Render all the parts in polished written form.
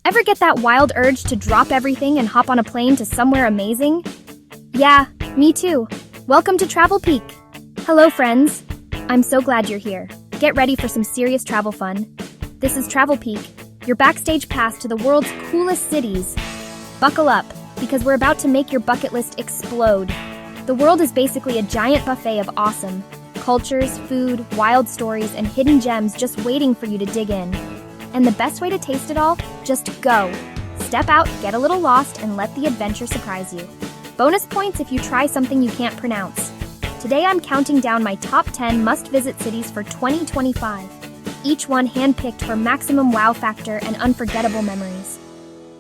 Ever get that wild urge to drop everything and hop on a plane to somewhere amazing? Yeah, me too. Welcome to Travel Peak. Hello, friends. I'm so glad you're here. Get ready for some serious travel fun. This is Travel Peak, your backstage pass to the world's coolest cities. Buckle up, because we're about to make your bucket list explode. The world is basically a giant buffet of awesome cultures, food, wild stories, and hidden gems just waiting for you to dig in. And the best way to taste it all? Just go. Step out, get a little lost, and let the adventure surprise you. Bonus points if you try something you can't pronounce. Today I'm counting down my top 10 must-visit cities for 2025. Each one handpicked for maximum wow factor and unforgettable memories.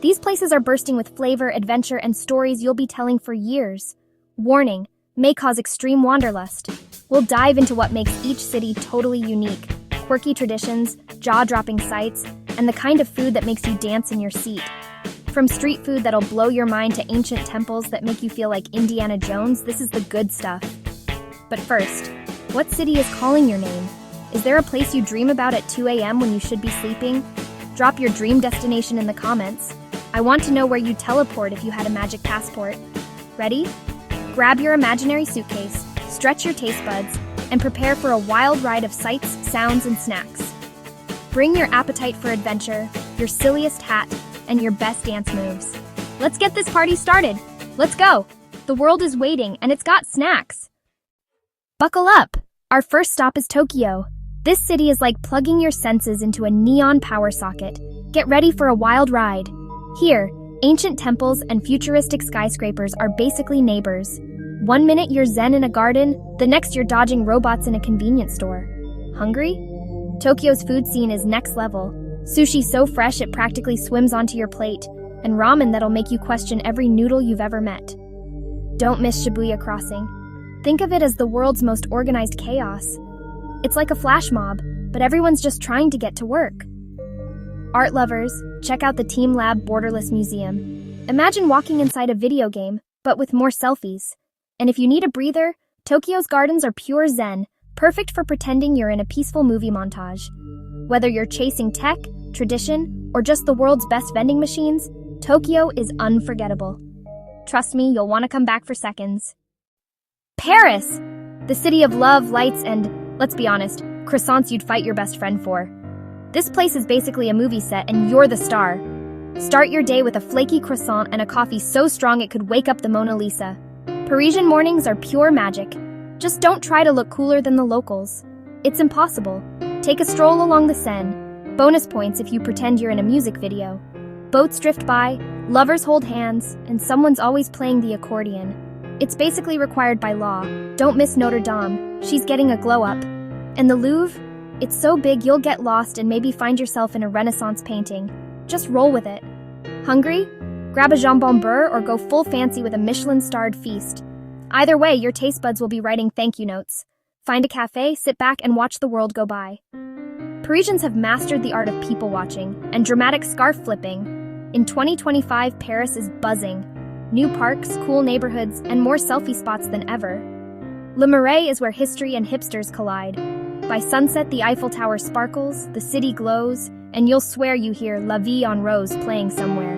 These places are bursting with flavor, adventure, and stories you'll be telling for years. Warning, may cause extreme wanderlust. We'll dive into what makes each city totally unique, quirky traditions, jaw-dropping sights, and the kind of food that makes you dance in your seat. From street food that'll blow your mind to ancient temples that make you feel like Indiana Jones, this is the good stuff. But first, what city is calling your name? Is there a place you dream about at 2 a.m. when you should be sleeping? Drop your dream destination in the comments. I want to know where you'd teleport if you had a magic passport. Ready? Grab your imaginary suitcase, stretch your taste buds, and prepare for a wild ride of sights, sounds, and snacks. Bring your appetite for adventure, your silliest hat, and your best dance moves. Let's get this party started. Let's go. The world is waiting, and it's got snacks. Buckle up. Our first stop is Tokyo. This city is like plugging your senses into a neon power socket. Get ready for a wild ride. Here, ancient temples and futuristic skyscrapers are basically neighbors. 1 minute you're zen in a garden, the next you're dodging robots in a convenience store. Hungry? Tokyo's food scene is next level. Sushi so fresh it practically swims onto your plate, and ramen that'll make you question every noodle you've ever met. Don't miss Shibuya Crossing. Think of it as the world's most organized chaos. It's like a flash mob, but everyone's just trying to get to work. Art lovers, check out the Team Lab Borderless Museum. Imagine walking inside a video game, but with more selfies. And if you need a breather, Tokyo's gardens are pure zen, perfect for pretending you're in a peaceful movie montage. Whether you're chasing tech, tradition, or just the world's best vending machines, Tokyo is unforgettable. Trust me, you'll want to come back for seconds. Paris! The city of love, lights, and, let's be honest, croissants you'd fight your best friend for. This place is basically a movie set, and you're the star. Start your day with a flaky croissant and a coffee so strong it could wake up the Mona Lisa. Parisian mornings are pure magic. Just don't try to look cooler than the locals. It's impossible. Take a stroll along the Seine. Bonus points if you pretend you're in a music video. Boats drift by, lovers hold hands, and someone's always playing the accordion. It's basically required by law. Don't miss Notre Dame. She's getting a glow up. And the Louvre? It's so big you'll get lost and maybe find yourself in a Renaissance painting. Just roll with it. Hungry? Grab a jambon beurre or go full fancy with a Michelin-starred feast. Either way, your taste buds will be writing thank you notes. Find a cafe, sit back, and watch the world go by. Parisians have mastered the art of people watching and dramatic scarf flipping. In 2025, Paris is buzzing. New parks, cool neighborhoods, and more selfie spots than ever. Le Marais is where history and hipsters collide. By sunset, the Eiffel Tower sparkles, the city glows, and you'll swear you hear La Vie en Rose playing somewhere.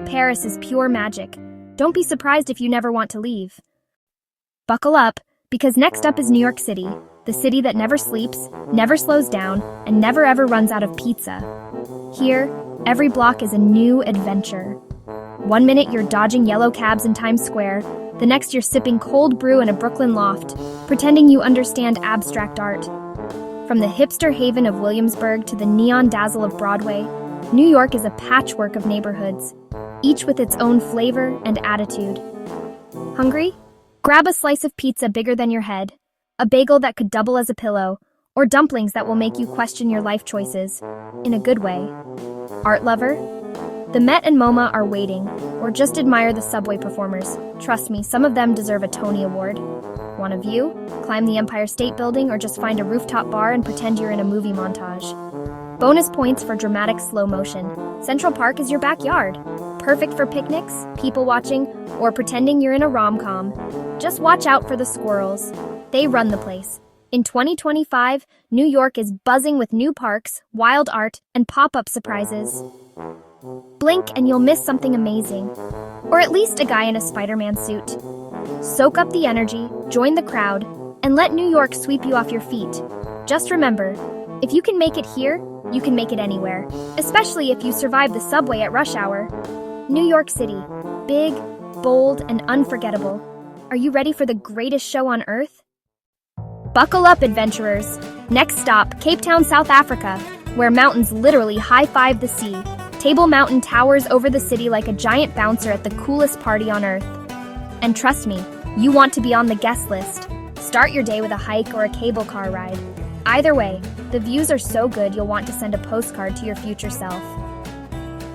Paris is pure magic. Don't be surprised if you never want to leave. Buckle up, because next up is New York City, the city that never sleeps, never slows down, and never ever runs out of pizza. Here, every block is a new adventure. 1 minute you're dodging yellow cabs in Times Square, the next you're sipping cold brew in a Brooklyn loft, pretending you understand abstract art. From the hipster haven of Williamsburg to the neon dazzle of Broadway, New York is a patchwork of neighborhoods, each with its own flavor and attitude. Hungry? Grab a slice of pizza bigger than your head, a bagel that could double as a pillow, or dumplings that will make you question your life choices, in a good way. Art lover? The Met and MoMA are waiting, or just admire the subway performers. Trust me, some of them deserve a Tony Award. Want a view? Climb the Empire State Building or just find a rooftop bar and pretend you're in a movie montage. Bonus points for dramatic slow motion. Central Park is your backyard. Perfect for picnics, people watching, or pretending you're in a rom-com. Just watch out for the squirrels. They run the place. In 2025, New York is buzzing with new parks, wild art, and pop-up surprises. Blink and you'll miss something amazing. Or at least a guy in a Spider-Man suit. Soak up the energy, join the crowd, and let New York sweep you off your feet. Just remember, if you can make it here, you can make it anywhere. Especially if you survive the subway at rush hour. New York City. Big, bold, and unforgettable. Are you ready for the greatest show on Earth? Buckle up, adventurers. Next stop, Cape Town, South Africa, where mountains literally high-five the sea. Table Mountain towers over the city like a giant bouncer at the coolest party on Earth. And trust me, you want to be on the guest list. Start your day with a hike or a cable car ride. Either way, the views are so good you'll want to send a postcard to your future self.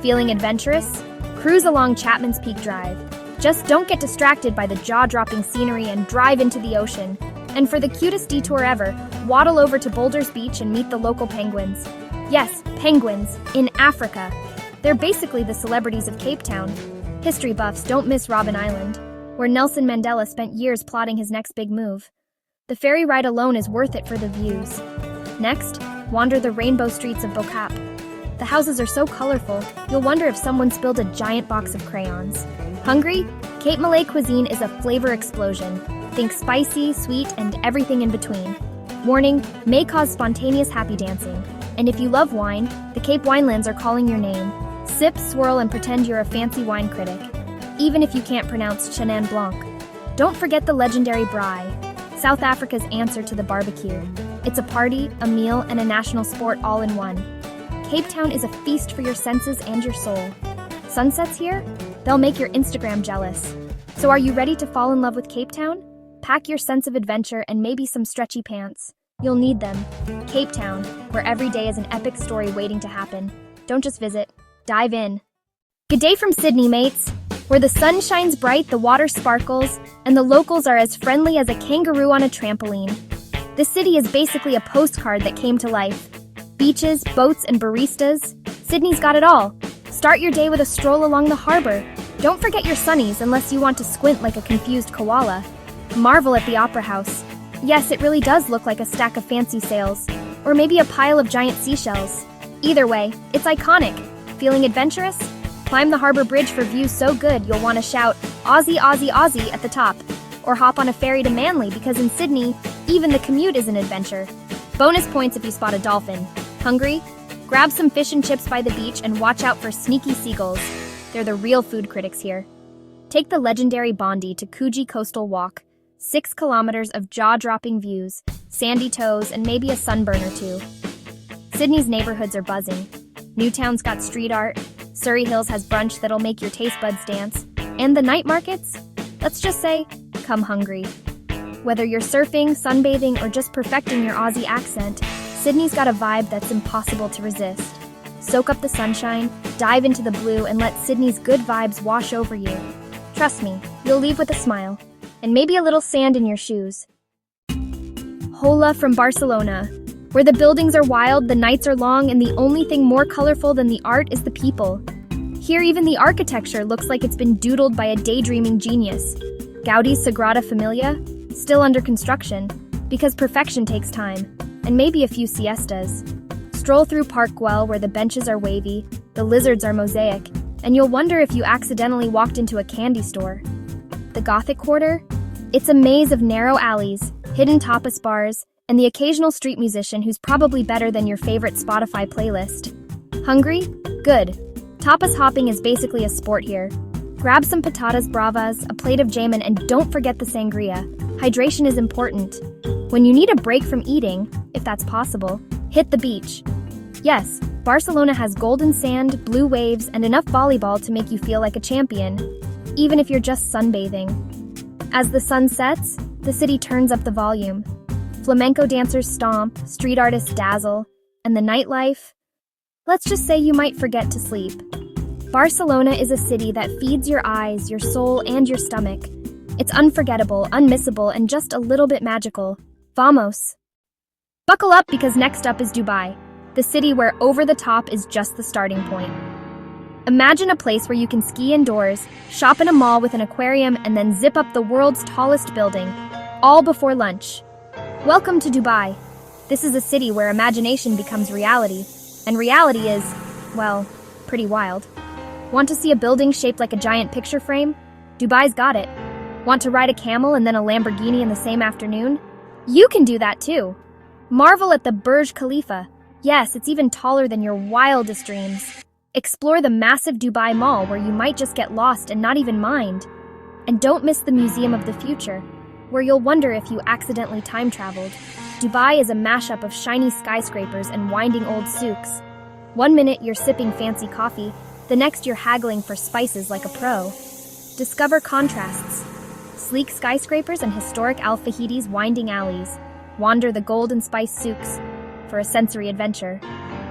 Feeling adventurous? Cruise along Chapman's Peak Drive. Just don't get distracted by the jaw-dropping scenery and drive into the ocean. And for the cutest detour ever, waddle over to Boulder's Beach and meet the local penguins. Yes, penguins, in Africa. They're basically the celebrities of Cape Town. History buffs don't miss Robben Island, where Nelson Mandela spent years plotting his next big move. The ferry ride alone is worth it for the views. Next, wander the rainbow streets of Bokap. The houses are so colorful, you'll wonder if someone spilled a giant box of crayons. Hungry? Cape Malay cuisine is a flavor explosion. Think spicy, sweet, and everything in between. Warning, may cause spontaneous happy dancing. And if you love wine, the Cape Winelands are calling your name. Sip, swirl, and pretend you're a fancy wine critic. Even if you can't pronounce Chenin Blanc. Don't forget the legendary braai, South Africa's answer to the barbecue. It's a party, a meal, and a national sport all in one. Cape Town is a feast for your senses and your soul. Sunsets here? They'll make your Instagram jealous. So are you ready to fall in love with Cape Town? Pack your sense of adventure and maybe some stretchy pants. You'll need them. Cape Town, where every day is an epic story waiting to happen. Don't just visit, dive in. Good day from Sydney, mates. Where the sun shines bright, the water sparkles, and the locals are as friendly as a kangaroo on a trampoline. This city is basically a postcard that came to life. Beaches, boats, and baristas. Sydney's got it all. Start your day with a stroll along the harbor. Don't forget your sunnies unless you want to squint like a confused koala. Marvel at the Opera House. Yes, it really does look like a stack of fancy sails. Or maybe a pile of giant seashells. Either way, it's iconic. Feeling adventurous? Climb the harbor bridge for views so good you'll want to shout, "Aussie, Aussie, Aussie" at the top. Or hop on a ferry to Manly because in Sydney, even the commute is an adventure. Bonus points if you spot a dolphin. Hungry? Grab some fish and chips by the beach and watch out for sneaky seagulls. They're the real food critics here. Take the legendary Bondi to Coogee Coastal Walk. 6 kilometers of jaw-dropping views, sandy toes, and maybe a sunburn or two. Sydney's neighborhoods are buzzing. Newtown's got street art, Surrey Hills has brunch that'll make your taste buds dance, and the night markets? Let's just say, come hungry. Whether you're surfing, sunbathing, or just perfecting your Aussie accent, Sydney's got a vibe that's impossible to resist. Soak up the sunshine, dive into the blue, and let Sydney's good vibes wash over you. Trust me, you'll leave with a smile, and maybe a little sand in your shoes. Hola from Barcelona, where the buildings are wild, the nights are long, and the only thing more colorful than the art is the people. Here, even the architecture looks like it's been doodled by a daydreaming genius. Gaudi's Sagrada Familia, still under construction, because perfection takes time, and maybe a few siestas. Stroll through Park Güell where the benches are wavy, the lizards are mosaic, and you'll wonder if you accidentally walked into a candy store. The Gothic Quarter? It's a maze of narrow alleys, hidden tapas bars, and the occasional street musician who's probably better than your favorite Spotify playlist. Hungry? Good. Tapas hopping is basically a sport here. Grab some patatas bravas, a plate of jamun, and don't forget the sangria. Hydration is important. When you need a break from eating, if that's possible, hit the beach. Yes, Barcelona has golden sand, blue waves, and enough volleyball to make you feel like a champion, even if you're just sunbathing. As the sun sets, the city turns up the volume. Flamenco dancers stomp, street artists dazzle, and the nightlife? Let's just say you might forget to sleep. Barcelona is a city that feeds your eyes, your soul, and your stomach. It's unforgettable, unmissable, and just a little bit magical. Vamos! Buckle up because next up is Dubai, the city where over the top is just the starting point. Imagine a place where you can ski indoors, shop in a mall with an aquarium, and then zip up the world's tallest building, all before lunch. Welcome to Dubai. This is a city where imagination becomes reality, and reality is, well, Pretty wild. Want to see a building shaped like a giant picture frame? Dubai's got it. Want to ride a camel and then a Lamborghini in the same afternoon? You can do that too. Marvel at the Burj Khalifa. Yes, it's even taller than your wildest dreams. Explore the massive Dubai Mall where you might just get lost and not even mind. And don't miss the Museum of the Future, where you'll wonder if you accidentally time traveled. Dubai is a mashup of shiny skyscrapers and winding old souks. 1 minute you're sipping fancy coffee, the next you're haggling for spices like a pro. Discover contrasts. Sleek skyscrapers and historic Al Fahid's winding alleys. Wander the gold and spice souks for a sensory adventure.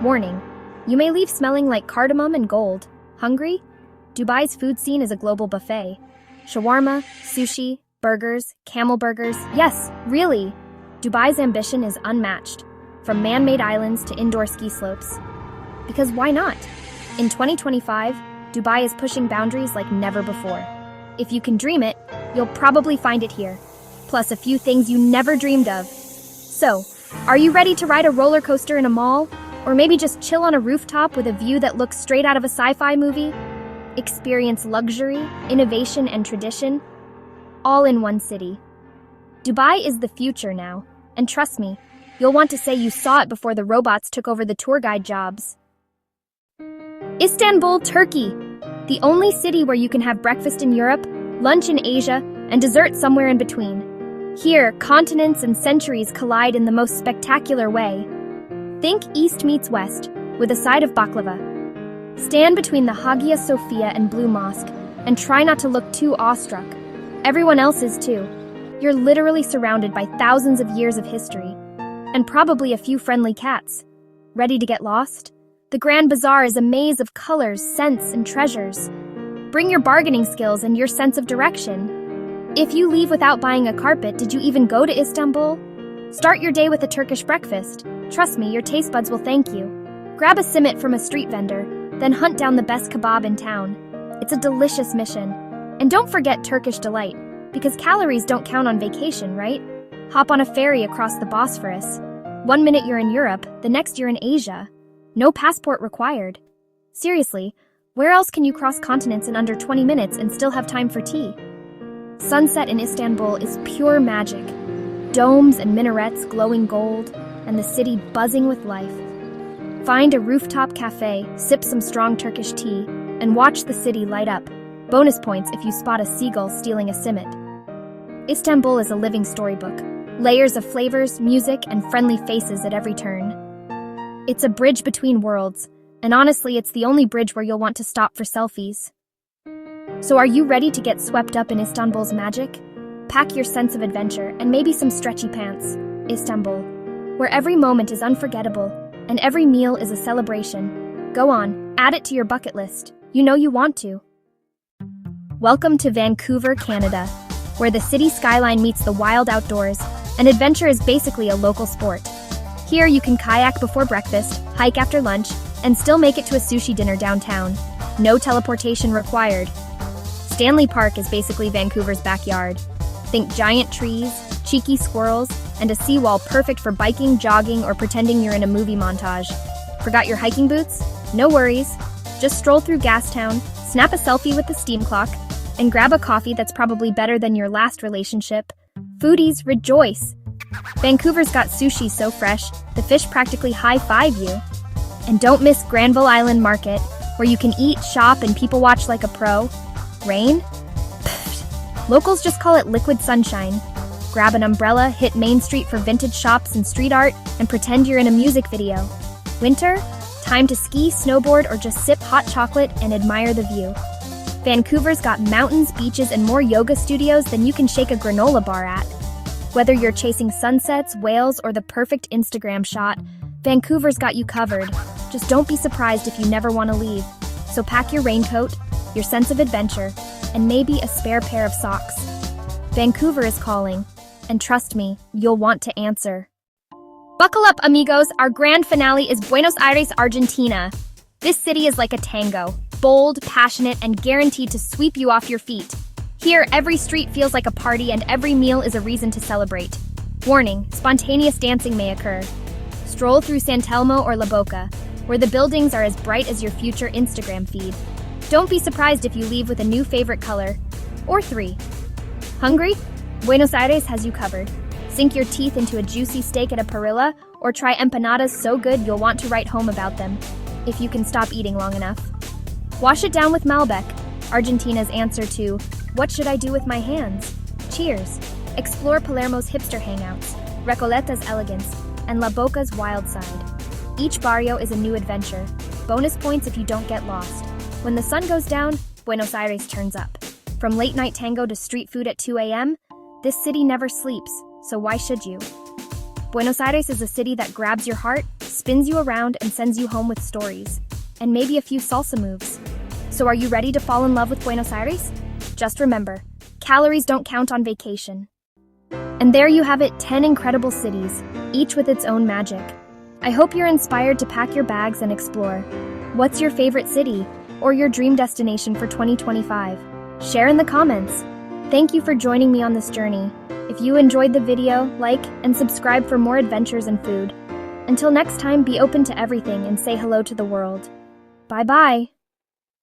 Warning, you may leave smelling like cardamom and gold. Hungry? Dubai's food scene is a global buffet. Shawarma, sushi, burgers, camel burgers. Yes, really! Dubai's ambition is unmatched, from man-made islands to indoor ski slopes. Because why not? In 2025, Dubai is pushing boundaries like never before. If you can dream it, you'll probably find it here. Plus a few things you never dreamed of. So, are you ready to ride a roller coaster in a mall? Or maybe just chill on a rooftop with a view that looks straight out of a sci-fi movie? Experience luxury, innovation, and tradition, all in one city. Dubai is the future now, and trust me, you'll want to say you saw it before the robots took over the tour guide jobs. Istanbul, Turkey, the only city where you can have breakfast in Europe, lunch in Asia, and dessert somewhere in between. Here, continents and centuries collide in the most spectacular way. Think East meets West, with a side of baklava. Stand between the Hagia Sophia and Blue Mosque, and try not to look too awestruck. Everyone else is too. You're literally surrounded by thousands of years of history, and probably a few friendly cats. Ready to get lost? The Grand Bazaar is a maze of colors, scents, and treasures. Bring your bargaining skills and your sense of direction. If you leave without buying a carpet, did you even go to Istanbul? Start your day with a Turkish breakfast. Trust me, your taste buds will thank you. Grab a simit from a street vendor, then hunt down the best kebab in town. It's a delicious mission. And don't forget Turkish delight, because calories don't count on vacation, right? Hop on a ferry across the Bosphorus. 1 minute you're in Europe, the next you're in Asia. No passport required. Seriously, where else can you cross continents in under 20 minutes and still have time for tea? Sunset in Istanbul is pure magic. Domes and minarets glowing gold, and the city buzzing with life. Find a rooftop cafe, sip some strong Turkish tea, and watch the city light up. Bonus points if you spot a seagull stealing a simit. Istanbul is a living storybook. Layers of flavors, music, and friendly faces at every turn. It's a bridge between worlds, and honestly, it's the only bridge where you'll want to stop for selfies. So are you ready to get swept up in Istanbul's magic? Pack your sense of adventure and maybe some stretchy pants. Istanbul, where every moment is unforgettable and every meal is a celebration. Go on, add it to your bucket list. You know you want to. Welcome to Vancouver, Canada, where the city skyline meets the wild outdoors, and adventure is basically a local sport. Here you can kayak before breakfast, hike after lunch, and still make it to a sushi dinner downtown. No teleportation required. Stanley Park is basically Vancouver's backyard. Think giant trees, cheeky squirrels, and a seawall perfect for biking, jogging, or pretending you're in a movie montage. Forgot your hiking boots? No worries. Just stroll through Gastown, snap a selfie with the steam clock, and grab a coffee that's probably better than your last relationship. Foodies, rejoice! Vancouver's got sushi so fresh, the fish practically high-five you. And don't miss Granville Island Market, where you can eat, shop, and people watch like a pro. Rain? Pfft. Locals just call it liquid sunshine. Grab an umbrella, hit Main Street for vintage shops and street art, and pretend you're in a music video. Winter? Time to ski, snowboard, or just sip hot chocolate and admire the view. Vancouver's got mountains, beaches, and more yoga studios than you can shake a granola bar at. Whether you're chasing sunsets, whales, or the perfect Instagram shot, Vancouver's got you covered. Just don't be surprised if you never want to leave. So pack your raincoat, your sense of adventure, and maybe a spare pair of socks. Vancouver is calling, and trust me, you'll want to answer. Buckle up, amigos! Our grand finale is Buenos Aires, Argentina. This city is like a tango, bold, passionate, and guaranteed to sweep you off your feet. Here, every street feels like a party and every meal is a reason to celebrate. Warning, spontaneous dancing may occur. Stroll through San Telmo or La Boca, where the buildings are as bright as your future Instagram feed. Don't be surprised if you leave with a new favorite color, or 3. Hungry? Buenos Aires has you covered. Sink your teeth into a juicy steak at a parrilla, or try empanadas so good you'll want to write home about them, if you can stop eating long enough. Wash it down with Malbec, Argentina's answer to, what should I do with my hands? Cheers! Explore Palermo's hipster hangouts, Recoleta's elegance, and La Boca's wild side. Each barrio is a new adventure. Bonus points if you don't get lost. When the sun goes down, Buenos Aires turns up. From late-night tango to street food at 2 a.m., this city never sleeps, so why should you? Buenos Aires is a city that grabs your heart, spins you around, and sends you home with stories. And maybe a few salsa moves. So are you ready to fall in love with Buenos Aires? Just remember, calories don't count on vacation. And there you have it, 10 incredible cities, each with its own magic. I hope you're inspired to pack your bags and explore. What's your favorite city, or your dream destination for 2025? Share in the comments. Thank you for joining me on this journey. If you enjoyed the video, like and subscribe for more adventures and food. Until next time, be open to everything and say hello to the world. Bye-bye.